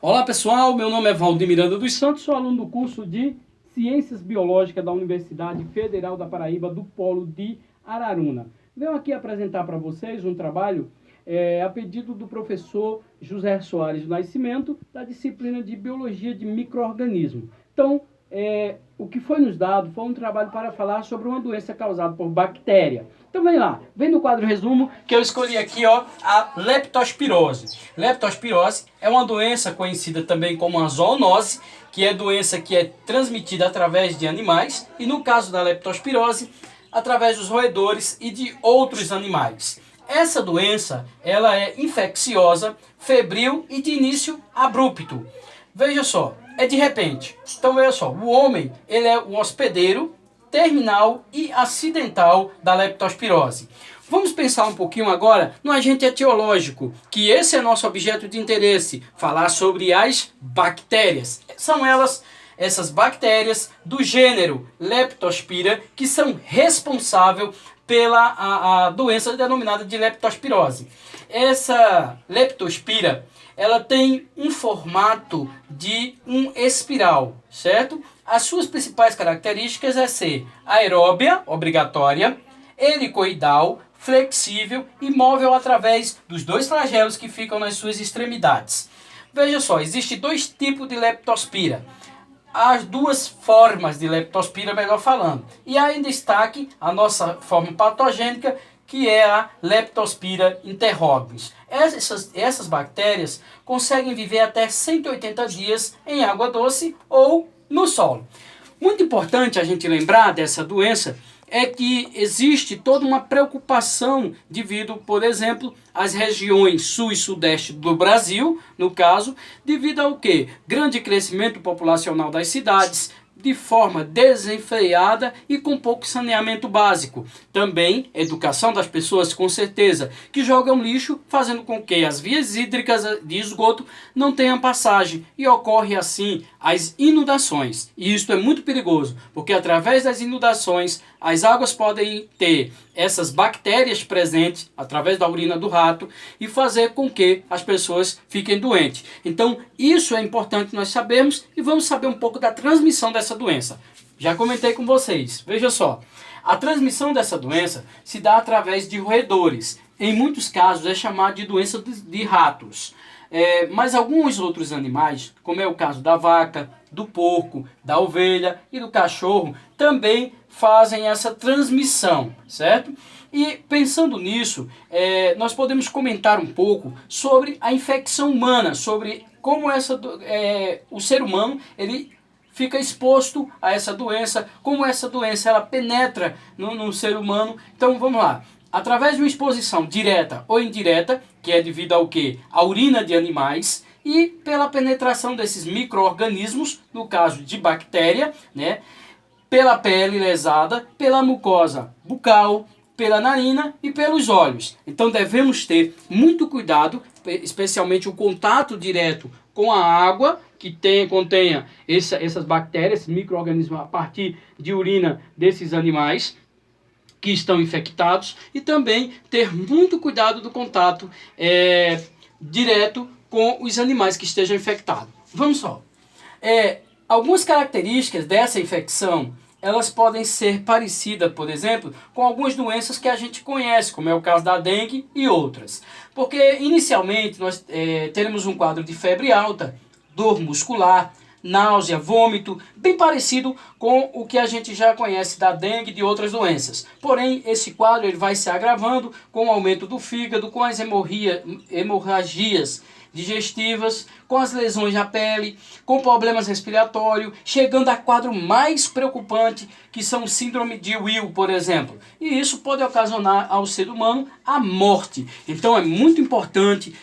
Olá pessoal, meu nome é Valdir Miranda dos Santos, sou aluno do curso de Ciências Biológicas da Universidade Federal da Paraíba, do Polo de Araruna. Venho aqui apresentar para vocês um trabalho a pedido do professor José Soares do Nascimento, da disciplina de Biologia de Micro-Organismos. Então, o que foi nos dado foi um trabalho para falar sobre uma doença causada por bactéria. Então vem lá, vem no quadro resumo que eu escolhi aqui, ó, a leptospirose. Leptospirose é uma doença conhecida também como a zoonose, que é doença que é transmitida através de animais e no caso da leptospirose, através dos roedores e de outros animais. Essa doença, ela é infecciosa, febril e de início abrupto. Veja só, é de repente. Então veja só, o homem, ele é o hospedeiro terminal e acidental da leptospirose. Vamos pensar um pouquinho agora no agente etiológico, que esse é nosso objeto de interesse, falar sobre as bactérias. São elas, essas bactérias do gênero Leptospira, que são responsáveis pela a doença denominada de leptospirose. Essa leptospira, ela tem um formato de um espiral, certo? As suas principais características é ser aeróbia, obrigatória, helicoidal, flexível e móvel através dos dois flagelos que ficam nas suas extremidades. Veja só, existem dois tipos de leptospira. As duas formas de leptospira, melhor falando. E há em destaque a nossa forma patogênica, que é a Leptospira interrognis. Essas bactérias conseguem viver até 180 dias em água doce ou no solo. Muito importante a gente lembrar dessa doença é que existe toda uma preocupação devido, por exemplo, às regiões sul e sudeste do Brasil, no caso, devido ao quê? Grande crescimento populacional das cidades, de forma desenfreada e com pouco saneamento básico. Também educação das pessoas, com certeza, que jogam lixo, fazendo com que as vias hídricas de esgoto não tenham passagem e ocorre assim as inundações. E isso é muito perigoso, porque através das inundações as águas podem ter essas bactérias presentes através da urina do rato e fazer com que as pessoas fiquem doentes. Então, isso é importante nós sabermos e vamos saber um pouco da transmissão dessa doença. Já comentei com vocês, veja só. A transmissão dessa doença se dá através de roedores. Em muitos casos é chamada de doença de ratos. Mas alguns outros animais, como é o caso da vaca, do porco, da ovelha e do cachorro, também fazem essa transmissão, certo? E pensando nisso, nós podemos comentar um pouco sobre a infecção humana, sobre como o ser humano ele fica exposto a essa doença, como essa doença ela penetra no ser humano. Então vamos lá. Através de uma exposição direta ou indireta, que é devido ao quê? A urina de animais, e pela penetração desses micro-organismos, no caso de bactéria, né? Pela pele lesada, pela mucosa bucal, pela narina e pelos olhos. Então devemos ter muito cuidado, especialmente o contato direto com a água que contenha essas bactérias, esses micro-organismos a partir de urina desses animais que estão infectados, e também ter muito cuidado do contato direto com os animais que estejam infectados. Vamos só. Algumas características dessa infecção, elas podem ser parecidas, por exemplo, com algumas doenças que a gente conhece, como é o caso da dengue e outras. Porque inicialmente nós teremos um quadro de febre alta, dor muscular, náusea, vômito, bem parecido com o que a gente já conhece da dengue e de outras doenças. Porém, esse quadro ele vai se agravando com o aumento do fígado, com as hemorragias digestivas, com as lesões na pele, com problemas respiratórios, chegando a quadro mais preocupante, que são síndrome de Will, por exemplo. E isso pode ocasionar ao ser humano a morte. Então é muito importante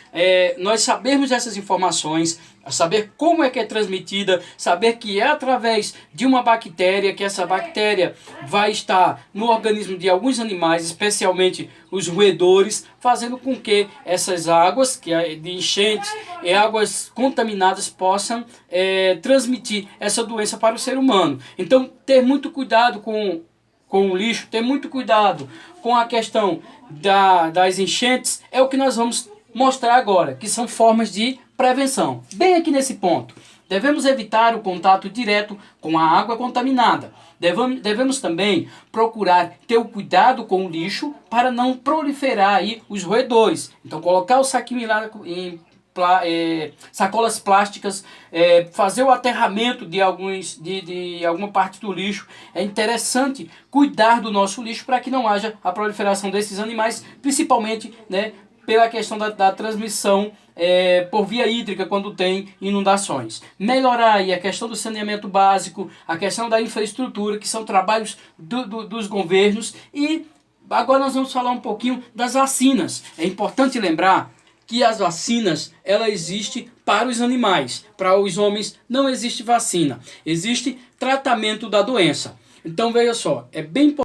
nós sabermos essas informações, saber como é que é transmitida, saber que é através de uma bactéria, que essa bactéria vai estar no organismo de alguns animais, especialmente os roedores, fazendo com que essas águas de enchentes e águas contaminadas possam transmitir essa doença para o ser humano. Então, ter muito cuidado com o lixo, ter muito cuidado com a questão das enchentes, é o que nós vamos mostrar agora, que são formas de Prevenção. Bem aqui nesse ponto. Devemos evitar o contato direto com a água contaminada. Devemos também procurar ter o cuidado com o lixo para não proliferar aí os roedores. Então, colocar o saquinho lá em sacolas plásticas, fazer o aterramento de alguma parte do lixo. É interessante cuidar do nosso lixo para que não haja a proliferação desses animais, principalmente, né, pela questão da transmissão por via hídrica quando tem inundações. Melhorar aí a questão do saneamento básico, a questão da infraestrutura, que são trabalhos dos governos. E agora nós vamos falar um pouquinho das vacinas. É importante lembrar que as vacinas, ela existe para os animais. Para os homens não existe vacina. Existe tratamento da doença. Então veja só, é bem importante